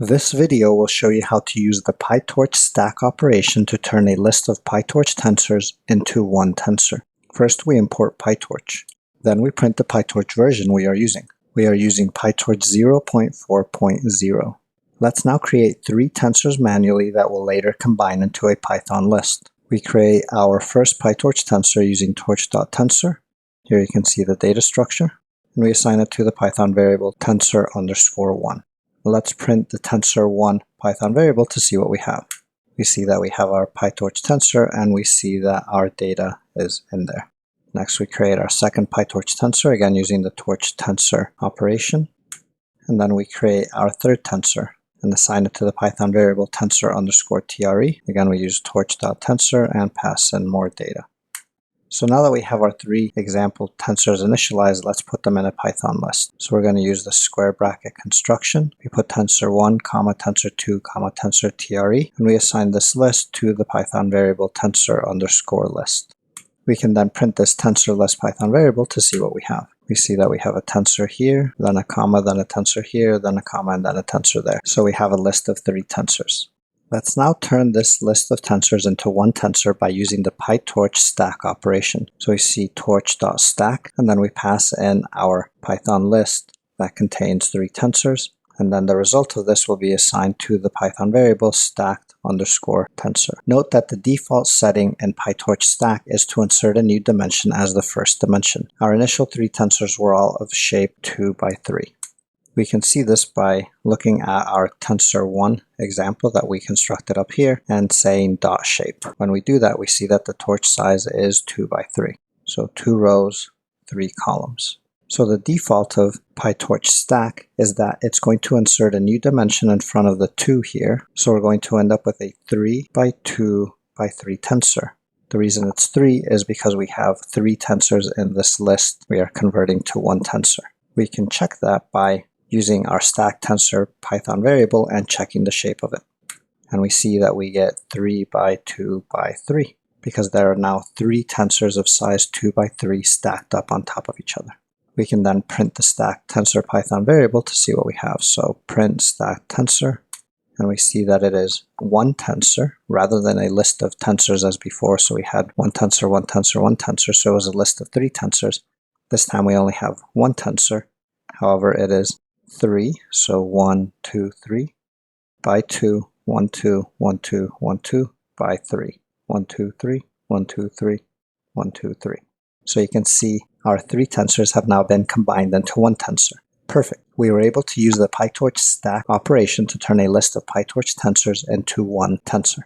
This video will show you how to use the PyTorch stack operation to turn a list of PyTorch tensors into one tensor. First, we import PyTorch. Then we print the PyTorch version we are using. We are using PyTorch 0.4.0. Let's now create 3 tensors manually that will later combine into a Python list. We create our first PyTorch tensor using torch.tensor. Here you can see the data structure. And we assign it to the Python variable tensor_1. Let's print the tensor1 Python variable to see what we have. We see that we have our PyTorch tensor and we see that our data is in there. Next we create our second PyTorch tensor, again using the torch tensor operation. And then we create our third tensor and assign it to the Python variable tensor_tre. Again we use torch.tensor and pass in more data. So now that we have our 3 example tensors initialized, let's put them in a Python list. So we're going to use the square bracket construction. We put tensor1, tensor2, tensor_tre, and we assign this list to the Python variable tensor_list. We can then print this tensor list Python variable to see what we have. We see that we have a tensor here, then a comma, then a tensor here, then a comma, and then a tensor there. So we have a list of 3 tensors. Let's now turn this list of tensors into one tensor by using the PyTorch stack operation. So we see torch.stack, and then we pass in our Python list that contains 3 tensors, and then the result of this will be assigned to the Python variable stacked_tensor. Note that the default setting in PyTorch stack is to insert a new dimension as the first dimension. Our initial 3 tensors were all of shape 2 by 3. We can see this by looking at our tensor1 example that we constructed up here and saying dot shape. When we do that, we see that the torch size is 2 by 3. So 2 rows, 3 columns. So the default of PyTorch stack is that it's going to insert a new dimension in front of the 2 here. So we're going to end up with a 3 by 2 by 3 tensor. The reason it's 3 is because we have 3 tensors in this list we are converting to one tensor. We can check that by using our stack tensor Python variable and checking the shape of it. And we see that we get 3 by 2 by 3 because there are now 3 tensors of size 2 by 3 stacked up on top of each other. We can then print the stack tensor Python variable to see what we have. So print stack tensor, and we see that it is one tensor rather than a list of tensors as before. So we had one tensor, one tensor, one tensor, so it was a list of 3 tensors. This time we only have one tensor. However, it is 3, so 1, 2, 3, by 2, 1, 2, 1, 2, 1, 2, by 3, 1, 2, 3, 1, 2, 3, 1, 2, 3. So you can see our 3 tensors have now been combined into one tensor. Perfect. We were able to use the PyTorch stack operation to turn a list of PyTorch tensors into one tensor.